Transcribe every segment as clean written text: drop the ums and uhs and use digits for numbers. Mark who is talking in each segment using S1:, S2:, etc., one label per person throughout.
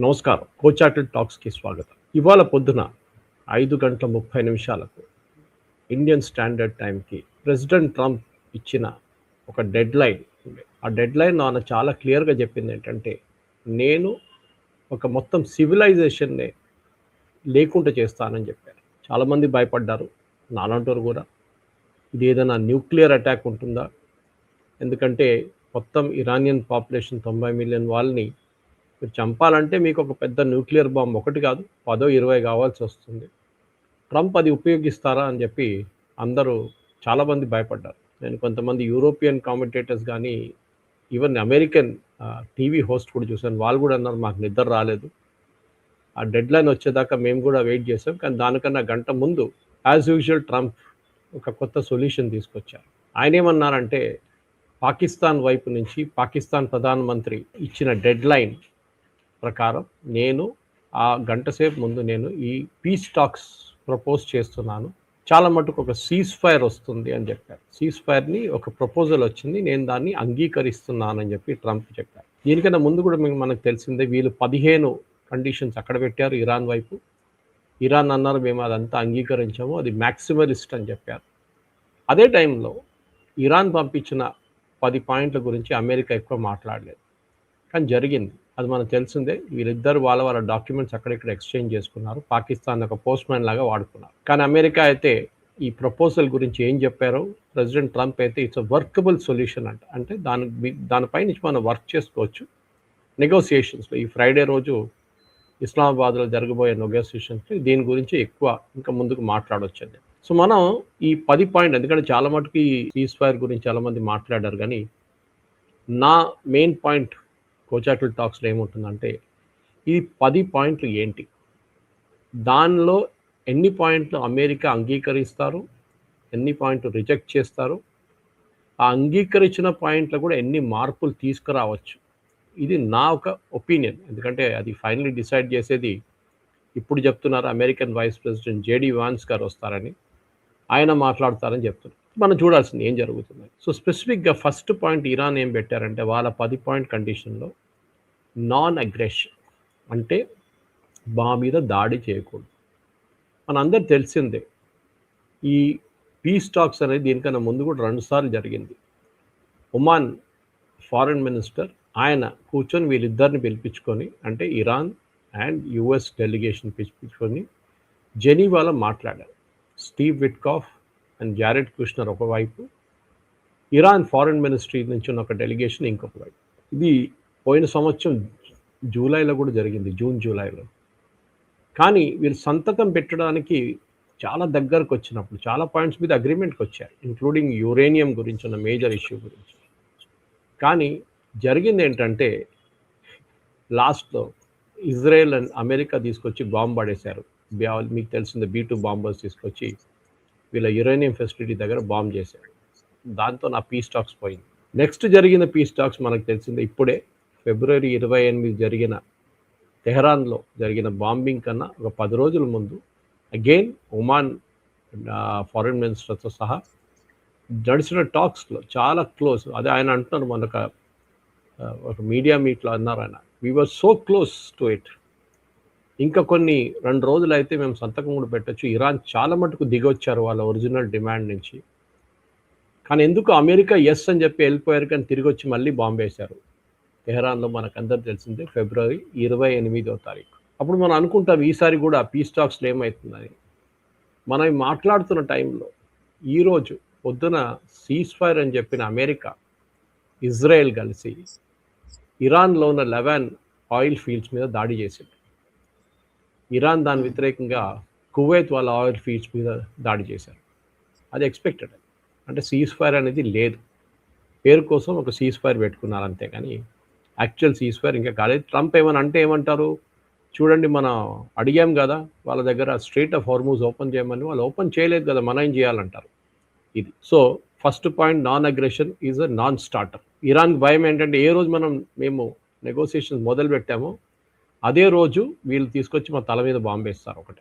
S1: నమస్కారం. కోచాటెడ్ టాక్స్‌కి స్వాగతం. ఇవాళ పొద్దున 5:30 ఇండియన్ స్టాండర్డ్ టైమ్‌కి ప్రెసిడెంట్ ట్రంప్ ఇచ్చిన ఒక డెడ్‌లైన్ ఉంది. ఆ డెడ్‌లైన్ ఆయన చాలా క్లియర్‌గా చెప్పిందేంటంటే, నేను ఒక మొత్తం సివిలైజేషన్‌నే లేకుండా చేస్తానని చెప్పారు. చాలామంది భయపడ్డారు. నాలాంటోరు గూడా. ఇదేదైనా న్యూక్లియర్ అటాక్ ఉంటుందా? ఎందుకంటే మొత్తం ఇరానియన్ పాపులేషన్ 90 మిలియన్ వాళ్ళని మీరు చంపాలంటే మీకొక పెద్ద న్యూక్లియర్ బాంబ్ ఒకటి కాదు, 10, 20 కావాల్సొస్తుంది. ట్రంప్ అది ఉపయోగిస్తారా అని చెప్పి అందరూ చాలామంది భయపడ్డారు. నేను కొంతమంది యూరోపియన్ కామెంటేటర్స్ గానీ, ఈవెన్ అమెరికన్ టీవీ హోస్ట్ కూడా చూసాను. వాళ్ళు కూడా అన్నారు, మాకు నిద్ర రాలేదు. ఆ డెడ్‌లైన్ వచ్చేదాకా మేము కూడా వెయిట్ చేసాం. కానీ దానికన్నా గంట ముందు యాజ్ యూజువల్ ట్రంప్ ఒక కొత్త సొల్యూషన్ తీసుకొచ్చారు. ఆయనేమన్నారంటే, పాకిస్తాన్ వైపు నుంచి పాకిస్తాన్ ప్రధానమంత్రి ఇచ్చిన డెడ్‌లైన్ ప్రకారం నేను ఆ గంట సేపు ముందు నేను ఈ పీస్ టాక్స్ ప్రపోజ్ చేస్తున్నాను. చాలా మటుకు ఒక సీజ్ ఫైర్ వస్తుంది అని చెప్పారు. సీజ్ ఫైర్‌ని ఒక ప్రపోజల్ వచ్చింది. నేను దాన్ని అంగీకరిస్తున్నానని చెప్పి ట్రంప్ చెప్పారు. దీనికన్నా ముందు కూడా మనకు తెలిసిందే, వీళ్ళు 15 కండిషన్స్ అక్కడ పెట్టారు ఇరాన్ వైపు. ఇరాన్ అన్నారు, మేము అదంతా అంగీకరించాము, అది మ్యాక్సిమలిస్ట్ అని చెప్పారు. అదే టైంలో ఇరాన్ పంపించిన 10 పాయింట్ల గురించి అమెరికా ఎక్కువ మాట్లాడలేదు. కానీ జరిగింది. అది మనకు తెలిసిందే. వీళ్ళిద్దరు వాళ్ళ డాక్యుమెంట్స్ అక్కడిక్కడ ఎక్స్చేంజ్ చేసుకున్నారు. పాకిస్తాన్ ఒక పోస్ట్ మ్యాన్ లాగా వాడుకున్నారు. కానీ అమెరికా అయితే ఈ ప్రపోజల్ గురించి ఏం చెప్పారో, ప్రెసిడెంట్ ట్రంప్ అయితే ఇట్స్ వర్కబుల్ సొల్యూషన్ అంట. అంటే దానిపై నుంచి మనం వర్క్ చేసుకోవచ్చు నెగోసియేషన్స్లో. ఈ ఫ్రైడే రోజు ఇస్లామాబాద్లో జరగబోయే నెగోసియేషన్స్లో దీని గురించి ఎక్కువ ఇంకా ముందుకు మాట్లాడొచ్చండి. సో మనం ఈ 10 పాయింట్, ఎందుకంటే చాలా మటుకు ఈ సీజ్ ఫైర్ గురించి చాలామంది మాట్లాడారు. కానీ నా మెయిన్ పాయింట్ కోచాటల్ టాక్స్‌లో ఏముంటుందంటే, ఈ 10 పాయింట్లు ఏంటి? దానిలో ఎన్ని పాయింట్లు అమెరికా అంగీకరిస్తారు? ఎన్ని పాయింట్లు రిజెక్ట్ చేస్తారు? ఆ అంగీకరించిన పాయింట్‌లో కూడా ఎన్ని మార్పులు తీసుకురావచ్చు? ఇది నా ఒక ఒపీనియన్. ఎందుకంటే అది ఫైనల్లీ డిసైడ్ చేసేది ఇప్పుడు చెప్తున్నారు American vice president JD Vance గారు వస్తారని. ఆయన మాట్లాడతారని చెప్తున్నారు. మనం చూడాల్సింది ఏం జరుగుతుంది. సో స్పెసిఫిక్‌గా ఫస్ట్ పాయింట్ ఇరాన్ ఏం పెట్టారంటే, వాళ్ళ 10 పాయింట్ కండిషన్‌లో నాన్ అగ్రెషన్, అంటే మా మీద దాడి చేయకూడదు. మనందరికి తెలిసిందే, ఈ పీస్ టాక్స్ అనేది దీనికన్నా ముందు కూడా 2 సార్లు జరిగింది. ఒమాన్ ఫారెన్ మినిస్టర్ ఆయన కూర్చొని వీళ్ళిద్దరిని పిలిపించుకొని, అంటే ఇరాన్ అండ్ యుఎస్ డెలిగేషన్ పిలిపించుకొని జెనీవాలో మాట్లాడారు. Steve Witkoff and Jared Kushner ఒకవైపు, ఇరాన్ ఫారెన్ మినిస్ట్రీ నుంచి ఉన్న ఒక డెలిగేషన్ ఇంకొక వైపు. ఇది పోయిన సంవత్సరం జూలైలో కూడా జరిగింది, జూలైలో. కానీ వీళ్ళు సంతకం పెట్టడానికి చాలా దగ్గరకు వచ్చినప్పుడు చాలా పాయింట్స్ మీద అగ్రిమెంట్కి వచ్చారు, ఇంక్లూడింగ్ యురేనియం గురించి ఉన్న మేజర్ ఇష్యూ గురించి. కానీ జరిగింది ఏంటంటే, లాస్ట్లో ఇజ్రాయెల్ అండ్ అమెరికా తీసుకొచ్చి బాంబు పడేశారు. మీకు తెలిసిందే, B-2 బాంబర్స్ తీసుకొచ్చి వీళ్ళ యురేనియం ఫెసిలిటీ దగ్గర బాంబు చేశారు. దాంతో నా పీస్ టాక్స్ పోయింది. నెక్స్ట్ జరిగిన పీస్ టాక్స్ మనకు తెలిసిందే, ఇప్పుడే ఫిబ్రవరి 28 జరిగిన తెహరాన్లో జరిగిన బాంబింగ్ కన్నా ఒక 10 రోజుల ముందు అగైన్ ఒమాన్ ఫారెన్ మినిస్టర్తో సహా నడిచిన టాక్స్లో చాలా క్లోజ్. అదే ఆయన అంటున్నారు, మన ఒక మీడియా మీట్లో అన్నారు ఆయన, we were so close to it. ఇంకా కొన్ని 2 రోజులు అయితే మేము సంతకం కూడా పెట్టచ్చు. ఇరాన్ చాలా మటుకు దిగొచ్చారు వాళ్ళ ఒరిజినల్ డిమాండ్ నుంచి. కానీ ఎందుకు అమెరికా ఎస్ అని చెప్పి వెళ్ళిపోయారు, కానీ తిరిగి వచ్చి మళ్ళీ బాంబు వేశారు తెహరాన్లో. మనకందరూ తెలిసిందే, ఫిబ్రవరి 28. అప్పుడు మనం అనుకుంటాం ఈసారి కూడా పీస్ టాక్స్లో ఏమవుతుందని. మనం మాట్లాడుతున్న టైంలో ఈరోజు పొద్దున సీజ్ ఫైర్ అని చెప్పిన అమెరికా, ఇజ్రాయెల్ కలిసి ఇరాన్లో ఉన్న 11 ఆయిల్ ఫీల్డ్స్ మీద దాడి చేసింది. ఇరాన్ దాని వ్యతిరేకంగా కువైత్ వాళ్ళ ఆయిల్ ఫీల్డ్స్ మీద దాడి చేశారు. అది ఎక్స్పెక్టెడ్. అంటే సీజ్ ఫైర్ అనేది లేదు, పేరు కోసం ఒక సీజ్ ఫైర్ పెట్టుకున్నారు అంతే, కానీ యాక్చువల్ సీజ్ ఫైర్ ఇంకా కాలేదు. ట్రంప్ ఏమని అంటే ఏమంటారు, చూడండి మనం అడిగాం కదా వాళ్ళ దగ్గర స్ట్రెయిట్ ఆఫ్ హార్మూజ్ ఓపెన్ చేయమని, వాళ్ళు ఓపెన్ చేయలేదు కదా, మనం ఏం చేయాలంటారు. ఇది. So first point, non aggression is a non starter. ఇరాన్కి భయం ఏంటంటే, ఏ రోజు మేము నెగోసియేషన్స్ మొదలు పెట్టామో అదే రోజు వీళ్ళు తీసుకొచ్చి మా తల మీద బాంబు వేస్తారు ఒకటి.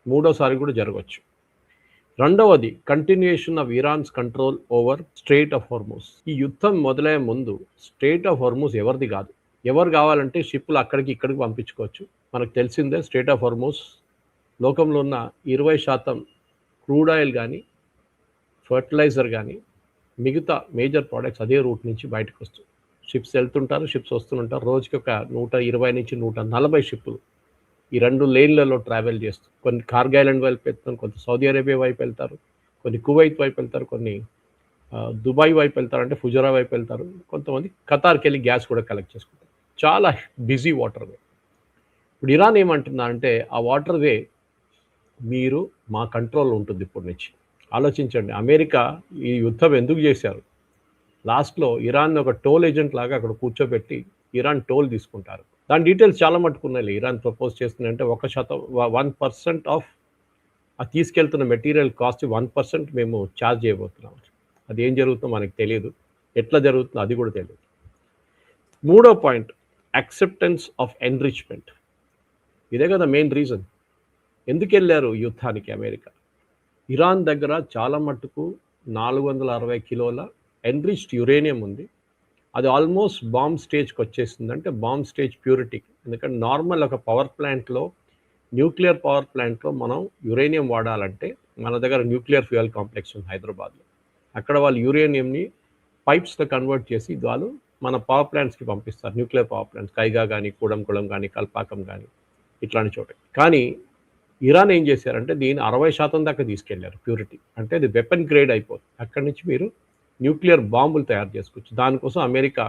S1: మూడోసారి కూడా జరగవచ్చు. రెండవది, continuation of Iran's control over strait of Hormuz. ఈ యుద్ధం మొదలయ్యే ముందు స్ట్రెయిట్ ఆఫ్ హార్మూజ్ ఎవరిది కాదు, ఎవరు కావాలంటే షిప్పులు అక్కడికి ఇక్కడికి పంపించుకోవచ్చు. మనకు తెలిసిందే స్ట్రెయిట్ ఆఫ్ హార్మోజ్ లోకంలో ఉన్న 20% క్రూడ్ ఆయిల్ కానీ, ఫర్టిలైజర్ కానీ, మిగతా మేజర్ ప్రోడక్ట్స్ అదే రూట్ నుంచి బయటకు వస్తుంది. షిప్స్ వెళ్తుంటారు, షిప్స్ వస్తుంటారు. రోజుకి ఒక 120 నుంచి 140 షిప్పులు ఈ 2 లేన్లలో ట్రావెల్ చేస్తూ కొన్ని కార్గ్ ఐలాండ్ వైపు వెళ్తారు, కొంత సౌదీ అరేబియా వైపు వెళ్తారు, కొన్ని కువైత్ వైపు వెళ్తారు, కొన్ని దుబాయ్ వైపు వెళ్తారు, అంటే ఫుజరా వైపు వెళ్తారు, కొంతమంది ఖతార్కి వెళ్ళి గ్యాస్ కూడా కలెక్ట్ చేసుకుంటారు. చాలా బిజీ వాటర్ వే. ఇప్పుడు ఇరాన్ ఏమంటున్నా అంటే ఆ వాటర్ వే మీరు మా కంట్రోల్లో ఉంటుంది ఇప్పటి నుంచి. ఆలోచించండి, అమెరికా ఈ యుద్ధం ఎందుకు చేశారు? లాస్ట్లో ఇరాన్ ఒక టోల్ ఏజెంట్ లాగా అక్కడ కూర్చోబెట్టి ఇరాన్ టోల్ తీసుకుంటారు. దాని డీటెయిల్స్ చాలా మట్టుకున్నాయి. ఇరాన్ ప్రపోజ్ చేస్తుందంటే 1% ఆఫ్ ఆ తీసుకెళ్తున్న మెటీరియల్ కాస్ట్ 1% మేము ఛార్జ్ చేయబోతున్నాం. అది ఏం జరుగుతుందో మనకు తెలియదు, ఎట్లా జరుగుతుందో అది కూడా తెలియదు. మూడో పాయింట్, యాక్సెప్టెన్స్ ఆఫ్ ఎన్రిచ్మెంట్. ఇదే కదా మెయిన్ రీజన్ ఎందుకు వెళ్ళారు యుద్ధానికి అమెరికా. ఇరాన్ దగ్గర చాలా మట్టుకు 460 కిలోల ఎన్రిచ్డ్ యురేనియం ఉంది. అది ఆల్మోస్ట్ బాంబ్ స్టేజ్కి వచ్చేసింది, అంటే బాంబ్ స్టేజ్ ప్యూరిటీకి. ఎందుకంటే నార్మల్ ఒక పవర్ ప్లాంట్లో, న్యూక్లియర్ పవర్ ప్లాంట్లో మనం యురేనియం వాడాలంటే మన దగ్గర న్యూక్లియర్ ఫ్యూయల్ కాంప్లెక్స్ ఉంది హైదరాబాద్లో. అక్కడ వాళ్ళు యురేనియంని పైప్స్లో కన్వర్ట్ చేసి వాళ్ళు మన పవర్ ప్లాంట్స్కి పంపిస్తారు. న్యూక్లియర్ పవర్ ప్లాంట్స్ కైగా కానీ, కూడంకుళం కానీ, కల్పాకం కానీ, ఇట్లాంటి చోట. కానీ ఇరాన్ ఏం చేశారంటే దీన్ని 60% దాకా తీసుకెళ్లారు ప్యూరిటీ. అంటే అది వెపన్ గ్రేడ్ అయిపోతుంది. అక్కడి నుంచి మీరు న్యూక్లియర్ బాంబులు తయారు చేసుకోవచ్చు. దానికోసం అమెరికా,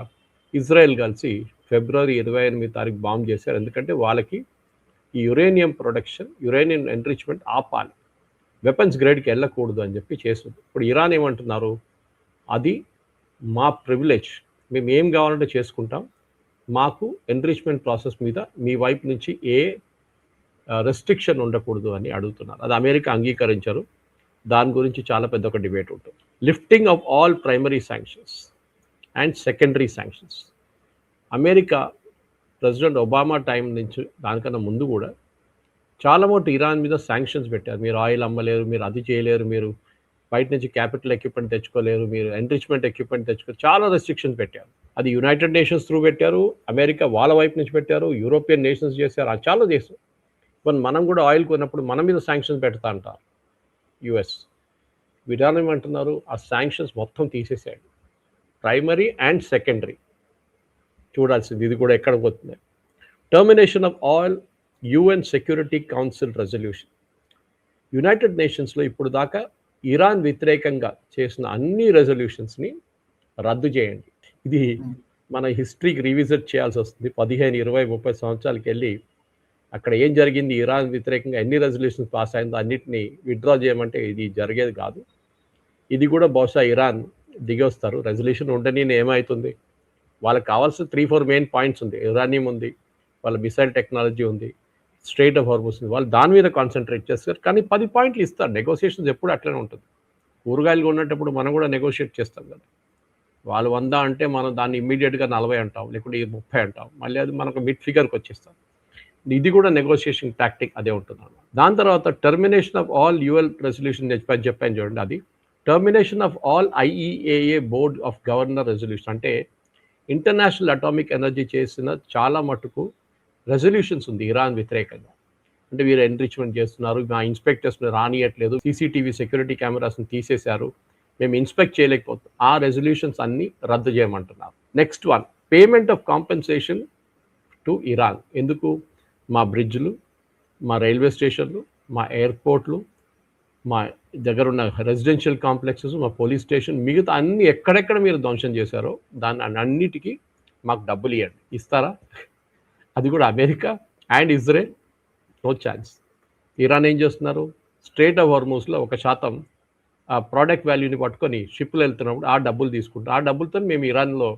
S1: ఇజ్రాయెల్ కలిసి ఫిబ్రవరి 28 బాంబ్ చేశారు. ఎందుకంటే వాళ్ళకి ఈ యురేనియం ప్రొడక్షన్, యురేనియం ఎన్రిచ్మెంట్ ఆపాలి, వెపన్స్ గ్రేడ్కి వెళ్ళకూడదు అని చెప్పి చేస్తుంది. ఇప్పుడు ఇరాన్ ఏమంటున్నారు, అది మా ప్రివిలేజ్, మేము ఏం కావాలంటే చేసుకుంటాం, మాకు ఎన్రిచ్మెంట్ ప్రాసెస్ మీద మీ వైపు నుంచి ఏ రెస్ట్రిక్షన్ ఉండకూడదు అని అడుగుతున్నారు. అది అమెరికా అంగీకరించారు. దాని గురించి చాలా పెద్ద ఒక డిబేట్ ఉంటుంది. Lifting of all primary sanctions and secondary sanctions. America president Obama time నుంచి దానికన్నా ముందు కూడా చాలా మటు ఇరాన్ మీద శాంక్షన్స్ పెట్టారు. మీరు ఆయిల్ అమ్మలేరు, మీరు అది చేయలేరు, మీరు బయట నుంచి క్యాపిటల్ ఎక్విప్మెంట్ తెచ్చుకోలేరు, మీరు ఎన్రిచ్మెంట్ ఎక్విప్మెంట్ తెచ్చుకోలేరు, చాలా రెస్ట్రిక్షన్స్ పెట్టారు. అది యునైటెడ్ నేషన్స్ త్రూ పెట్టారు, అమెరికా వాళ్ళ వైపు నుంచి పెట్టారు, యూరోపియన్ నేషన్స్ చేశారు, అది చాలా చేశారు. మనం కూడా ఆయిల్ కొన్నప్పుడు మన మీద శాంక్షన్స్ పెడతా అంటారు యుఎస్. విధానం ఏమంటున్నారు, ఆ శాంక్షన్స్ మొత్తం తీసేసాడు, ప్రైమరీ అండ్ సెకండరీ. చూడాల్సింది ఇది కూడా ఎక్కడ పోతుంది. Termination of all UN security council resolution. United నేషన్స్లో ఇప్పుడు దాకా ఇరాన్ వ్యతిరేకంగా చేసిన అన్ని రెజల్యూషన్స్ని రద్దు చేయండి. ఇది మన హిస్టరీకి రివిజిట్ చేయాల్సి వస్తుంది. 15, 20, 30 సంవత్సరాలకి వెళ్ళి అక్కడ ఏం జరిగింది, ఇరాన్ వ్యతిరేకంగా ఎన్ని రెజల్యూషన్స్ పాస్ అయిందో అన్నిటినీ విత్డ్రా చేయమంటే ఇది జరిగేది కాదు. ఇది కూడా బహుశా ఇరాన్ దిగొస్తారు. రెజల్యూషన్ ఉండని ఏమవుతుంది, వాళ్ళకి కావాల్సిన 3-4 మెయిన్ పాయింట్స్ ఉంది. యురేనియం ఉంది, వాళ్ళ మిసైల్ టెక్నాలజీ ఉంది, స్ట్రెయిట్ ఆఫ్ హార్మోజ్ ఉంది, వాళ్ళు దాని మీద కాన్సన్ట్రేట్ చేస్తారు. కానీ 10 పాయింట్లు ఇస్తారు. నెగోషియేషన్స్ ఎప్పుడు అట్లనే ఉంటుంది. కూరగాయలు కొన్నప్పుడు మనం కూడా నెగోషియేట్ చేస్తాం కదా. వాళ్ళు 100 అంటే మనం దాన్ని ఇమ్మీడియట్గా 40 అంటాం, లేకుంటే 30 అంటాం, మళ్ళీ అది మనకు మిడ్ ఫిగర్కి వచ్చేస్తాం. ఇది కూడా నెగోషియేషన్ టాక్టిక్ అదే ఉంటుంది అన్నమాట. దాని తర్వాత termination of all UN resolution చెప్పాను చూడండి, అది termination of all IAEA board of governor resolution. అంటే ఇంటర్నేషనల్ అటామిక్ ఎనర్జీ చేసిన చాలా మటుకు రెజల్యూషన్స్ ఉంది ఇరాన్ వ్యతిరేకంగా. అంటే వీరు ఎన్రిచ్మెంట్ చేస్తున్నారు, మా ఇన్స్పెక్టర్స్ని రానియట్లేదు, సీసీటీవీ సెక్యూరిటీ కెమెరాస్ని తీసేశారు, మేము ఇన్స్పెక్ట్ చేయలేకపోతాం. ఆ రెజల్యూషన్స్ అన్నీ రద్దు చేయమంటున్నారు. Next one, payment of compensation to Iran. ఎందుకు, మా బ్రిడ్జ్లు, మా రైల్వే స్టేషన్లు, మా ఎయిర్పోర్ట్లు, మా దగ్గర ఉన్న రెసిడెన్షియల్ కాంప్లెక్సెస్, మా పోలీస్ స్టేషన్, మిగతా అన్ని ఎక్కడెక్కడ మీరు ధ్వంసం చేశారో దాన్ని అన్నిటికీ మాకు డబ్బులు ఇవ్వండి. ఇస్తారా? అది కూడా America and Israel no chance. Iran ఏం చేస్తున్నారు, స్ట్రెయిట్ ఆఫ్ హార్మోజ్లో 1% ఆ ప్రోడక్ట్ వాల్యూని పట్టుకొని షిప్లు వెళ్తున్నప్పుడు ఆ డబ్బులు తీసుకుంటాం. ఆ డబ్బులతో మేము ఇరాన్లో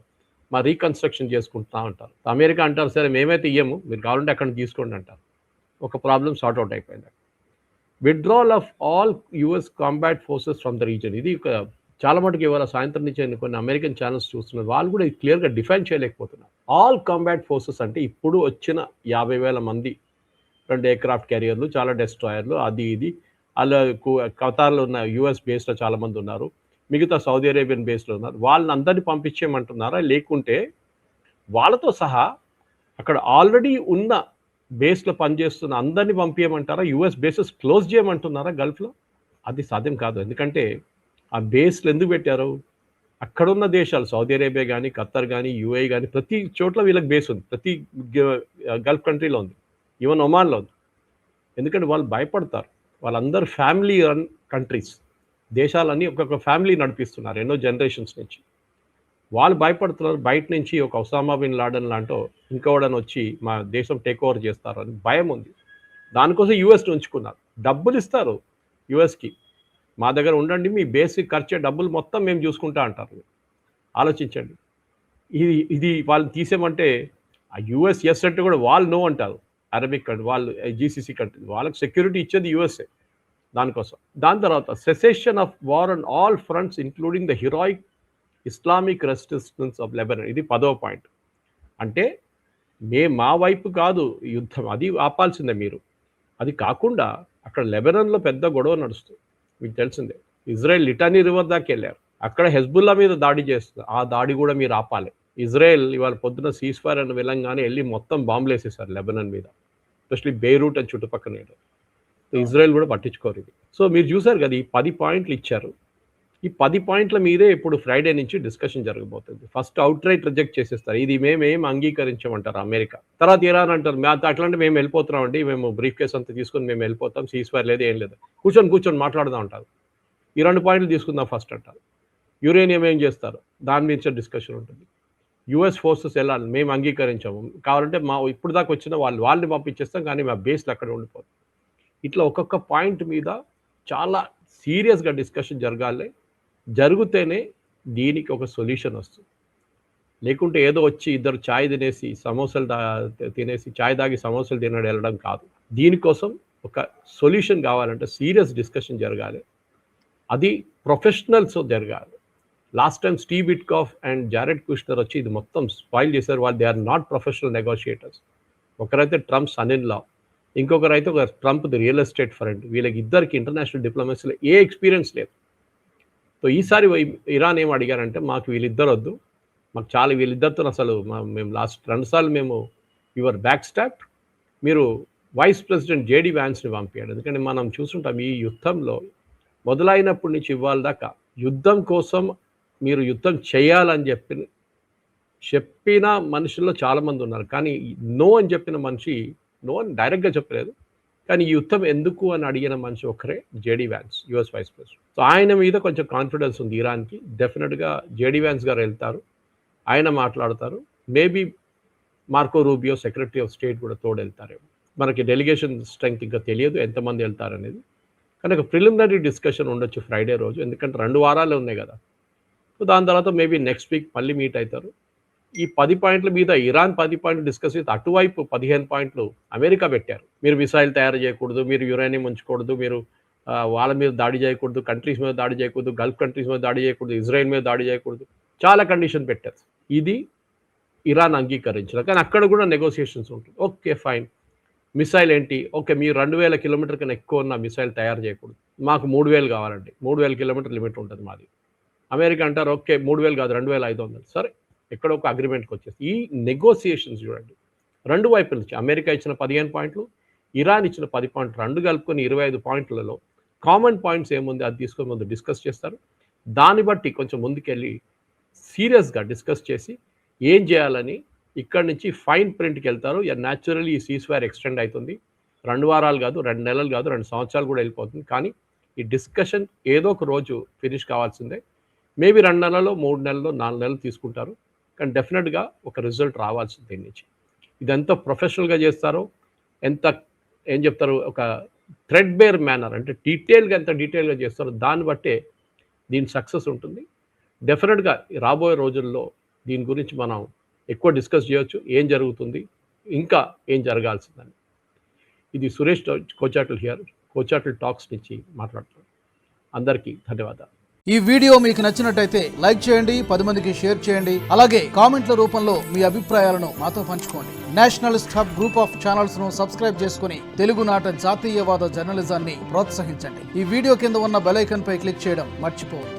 S1: మా రీకన్స్ట్రక్షన్ చేసుకుంటా ఉంటారు. అమెరికా అంటారు, సరే మేమైతే ఇయ్యము, మీరు కావాలంటే అక్కడ తీసుకోండి అంటారు. ఒక ప్రాబ్లం సార్ట్ అవుట్ అయిపోయింది. Withdrawal of all US combat forces from the region. ఇది చాలా మటుకు ఇవాళ సాయంత్రం నుంచి కొన్ని అమెరికన్ ఛానల్స్ చూస్తున్నారు, వాళ్ళు కూడా ఇది క్లియర్గా డిఫైన్ చేయలేకపోతున్నారు. ఆల్ కాంబాట్ ఫోర్సెస్ అంటే ఇప్పుడు వచ్చిన 50,000 మంది, 2 ఎయిర్క్రాఫ్ట్ క్యారియర్లు, చాలా డెస్ట్రాయర్లు, అది ఇది, అలా ఖతార్లో ఉన్న యుఎస్ బేస్లో చాలామంది ఉన్నారు, మిగతా సౌదీ అరేబియన్ బేస్లో ఉన్నారు, వాళ్ళని అందరినీ పంపించేయమంటున్నారా, లేకుంటే వాళ్ళతో సహా అక్కడ ఆల్రెడీ ఉన్న బేస్లో పనిచేస్తున్న అందరినీ పంపించమంటారా? యుఎస్ బేసెస్ క్లోజ్ చేయమంటున్నారా గల్ఫ్లో? అది సాధ్యం కాదు. ఎందుకంటే ఆ బేస్లు ఎందుకు పెట్టారు? అక్కడున్న దేశాలు సౌదీ అరేబియా కానీ, ఖత్తర్ కానీ, యూఏఈ కానీ ప్రతి చోట్ల వీళ్ళకి బేస్ ఉంది. ప్రతి గల్ఫ్ కంట్రీలో ఉంది. ఈవెన్ ఒమాన్లో ఉంది. ఎందుకంటే వాళ్ళు భయపడతారు. వాళ్ళందరూ ఫ్యామిలీ రన్ కంట్రీస్. దేశాలన్నీ ఒక్కొక్క ఫ్యామిలీ నడిపిస్తున్నారు ఎన్నో జనరేషన్స్ నుంచి. వాళ్ళు భయపడుతున్నారు బయట నుంచి ఒక ఒసామా బిన్ లాడెన్ లాంటో ఇంకోడని వచ్చి మా దేశం టేక్ ఓవర్ చేస్తారు అని భయం ఉంది. దానికోసం యూఎస్ని ఉంచుకున్నారు. డబ్బులు ఇస్తారు యూఎస్కి. మా దగ్గర ఉండండి, మీ బేసిక్ ఖర్చే డబ్బులు మొత్తం మేము చూసుకుంటా అంటారు. ఆలోచించండి. ఇది వాళ్ళని తీసేమంటే ఆ యూఎస్ ఎస్ అంటే కూడా వాళ్ళు నో అంటారు. అరబిక్ కంట్రీ వాళ్ళు జీసీసీ కంట్రీ వాళ్ళకి సెక్యూరిటీ ఇచ్చేది యూఎస్ఏ దానికోసం. దాని తర్వాత cessation of war on all fronts including the heroic Islamic resistance of Lebanon. ఇది 10వ పాయింట్. అంటే మా వైపు కాదు యుద్ధం, అది ఆపాల్సిందే మీరు. అది కాకుండా అక్కడ లెబనాన్లో పెద్ద గొడవ నడుస్తుంది, మీకు తెలిసిందే. ఇజ్రాయెల్ లిటానీ రివర్ దాకా వెళ్ళారు. అక్కడ హెజ్బుల్లా మీద దాడి చేస్తుంది. ఆ దాడి కూడా మీరు ఆపాలి. ఇజ్రాయెల్ ఇవాళ పొద్దున సీజ్ ఫైర్ అని వెళ్ళంగానే వెళ్ళి మొత్తం బాంబులు వేసేసారు లెబనాన్ మీద, ఎస్పెషలీ బెయిరూట్ అని చుట్టుపక్కల. ఇజ్రాయెల్ కూడా పట్టించుకోరు ఇది. సో మీరు చూసారు కదా, ఈ 10 పాయింట్లు ఇచ్చారు. ఈ 10 పాయింట్ల మీదే ఇప్పుడు ఫ్రైడే నుంచి డిస్కషన్ జరగబోతుంది. ఫస్ట్ అవుట్ రైట్ రిజెక్ట్ చేసేస్తారు. ఇది మేమేం అంగీకరించమంటారు అమెరికా. తర్వాత ఇరాన్ అంటారు అట్లాంటి మేము వెళ్ళిపోతున్నామండి, మేము బ్రీఫ్ కేస్ అంతా తీసుకొని మేము వెళ్ళిపోతాం, సీజ్ ఫైర్ లేదు ఏం లేదు, కూర్చొని మాట్లాడదాం అంటారు. ఈ 2 పాయింట్లు తీసుకుందాం ఫస్ట్ అంటారు. యురేనియం ఏం చేస్తారు, దాని మీద డిస్కషన్ ఉంటుంది. యుఎస్ ఫోర్సెస్ వెళ్ళాలి, మేము అంగీకరించాము, కావాలంటే మా ఇప్పుడు దాకా వచ్చిన వాళ్ళని పంపించేస్తాం, కానీ మా బేస్లు అక్కడ ఉండిపోతాం. ఇట్లా ఒక్కొక్క పాయింట్ మీద చాలా సీరియస్గా డిస్కషన్ జరగాలి. జరిగితేనే దీనికి ఒక సొల్యూషన్ వస్తుంది. లేకుంటే ఏదో వచ్చి ఇద్దరు ఛాయ్ తినేసి సమోసాలు తినేసి ఛాయ్ తాగి సమోసాలు తినడం వెళ్ళడం కాదు. దీనికోసం ఒక సొల్యూషన్ కావాలంటే సీరియస్ డిస్కషన్ జరగాలి. అది ప్రొఫెషనల్స్ జరగాలి. Last time Steve Witkoff and Jared Kushner వచ్చి ఇది మొత్తం స్పాయిల్ చేశారు. వాళ్ళు they are not professional negotiators. ఒకరైతే ట్రంప్ సన్ ఇన్ లా, ఇంకొకరైతే ఒక Trump the real estate friend. వీళ్ళకి ఇద్దరికి ఇంటర్నేషనల్ డిప్లొమసీలో ఏ ఎక్స్పీరియన్స్ లేదు. సో ఈసారి ఇరాన్ ఏం అడిగారంటే, మాకు వీళ్ళిద్దరు వద్దు, మాకు చాలా వీళ్ళిద్దరితో అసలు మేము లాస్ట్ 2 సార్లు మేము యువర్ బ్యాక్ స్టాప్, మీరు వైస్ ప్రెసిడెంట్ జేడీ వ్యాన్స్ని పంపించాడు. ఎందుకంటే మనం చూస్తుంటాం ఈ యుద్ధంలో మొదలైనప్పటి నుంచి ఇవాళ దాకా యుద్ధం కోసం మీరు యుద్ధం చేయాలని చెప్పిన మనుషుల్లో చాలామంది ఉన్నారు. కానీ నో అని చెప్పిన మనిషి, నో అని డైరెక్ట్గా చెప్పలేదు, కానీ ఈ యుద్ధం ఎందుకు అని అడిగిన మనిషి ఒకరే JD Vance, US vice president. So ఆయన మీద కొంచెం కాన్ఫిడెన్స్ ఉంది ఇరాన్కి. డెఫినెట్గా జేడీ వ్యాన్స్ గారు వెళ్తారు, ఆయన మాట్లాడతారు. Maybe Marco Rubio secretary of state కూడా తోడు వెళ్తారేమో. మనకి డెలిగేషన్ స్ట్రెంగ్త్ ఇంకా తెలియదు ఎంతమంది వెళ్తారనేది, కానీ ఒక ప్రిలిమినరీ డిస్కషన్ ఉండొచ్చు ఫ్రైడే రోజు, ఎందుకంటే 2 వారాలే ఉన్నాయి కదా. సో దాని తర్వాత మేబీ నెక్స్ట్ వీక్ మళ్ళీ మీట్ అవుతారు. ఈ 10 పాయింట్ల మీద ఇరాన్ 10 పాయింట్లు డిస్కస్ చేసి అటువైపు 15 పాయింట్లు అమెరికా పెట్టారు. మీరు మిసైల్ తయారు చేయకూడదు, మీరు యురేనియం ఉంచకూడదు, మీరు వాళ్ళ మీద దాడి చేయకూడదు, కంట్రీస్ మీద దాడి చేయకూడదు, గల్ఫ్ కంట్రీస్ మీద దాడి చేయకూడదు, ఇజ్రాయెల్ మీద దాడి చేయకూడదు, చాలా కండిషన్ పెట్టారు. ఇది ఇరాన్ అంగీకరించారు. కానీ అక్కడ కూడా నెగోసియేషన్స్ ఉంటుంది. ఓకే ఫైన్, మిసైల్ ఏంటి, ఓకే మీరు 2000 కిలోమీటర్ కన్నా ఎక్కువ ఉన్న మిసైల్ తయారు చేయకూడదు, మాకు 3000 కావాలండి, 3000 కిలోమీటర్ లిమిట్ ఉంటుంది మాది. అమెరికా అంటారు ఓకే 3000 కాదు 2500, సరే ఎక్కడ ఒక అగ్రిమెంట్కి వచ్చేసి. ఈ నెగోసియేషన్స్ చూడండి, 2 వైపుల నుంచి అమెరికా ఇచ్చిన 15 పాయింట్లు, ఇరాన్ ఇచ్చిన 10 పాయింట్లు, 2 కలుపుకొని 25 పాయింట్లలో కామన్ పాయింట్స్ ఏముంది అది తీసుకొని ముందు డిస్కస్ చేస్తారు. దాన్ని బట్టి కొంచెం ముందుకెళ్ళి సీరియస్గా డిస్కస్ చేసి ఏం చేయాలని ఇక్కడి నుంచి ఫైన్ ప్రింట్కి వెళ్తారు. న్యాచురల్లీ ఈ సీజ్ ఫైర్ ఎక్స్టెండ్ అవుతుంది. 2 వారాలు కాదు, 2 నెలలు కాదు, 2 సంవత్సరాలు కూడా వెళ్ళిపోతుంది. కానీ ఈ డిస్కషన్ ఏదో ఒక రోజు ఫినిష్ కావాల్సిందే. మేబీ 2 నెలల్లో, 3 నెలల్లో, 4 నెలలు తీసుకుంటారు, కానీ డెఫినెట్గా ఒక రిజల్ట్ రావాల్సింది దీని నుంచి. ఇదంతా ప్రొఫెషనల్గా చేస్తారో, ఏం చెప్తారు, ఒక థ్రెడ్ బేర్ మేనర్ అంటే ఎంత డీటెయిల్గా చేస్తారో దాన్ని బట్టే దీని సక్సెస్ ఉంటుంది. డెఫినెట్గా రాబోయే రోజుల్లో దీని గురించి మనం ఎక్కువ డిస్కస్ చేయొచ్చు, ఏం జరుగుతుంది, ఇంకా ఏం జరగాల్సిందని. ఇది సురేష్ కోచాటల్ హియర్, కోచాటల్ టాక్స్ నుంచి మాట్లాడుతున్నాను. అందరికీ ధన్యవాదాలు.
S2: ఈ వీడియో మీకు నచ్చినట్టయితే లైక్ చేయండి, 10 మందికి షేర్ చేయండి. అలాగే కామెంట్ల రూపంలో మీ అభిప్రాయాలను మాతో పంచుకోండి. Nationalist hub group of channels ను సబ్స్క్రైబ్ చేసుకుని తెలుగునాట జాతీయవాద జర్నలిజాన్ని ప్రోత్సహించండి. ఈ వీడియో కింద ఉన్న బెల్ ఐకాన్ పై క్లిక్ చేయడం మర్చిపోవద్దు.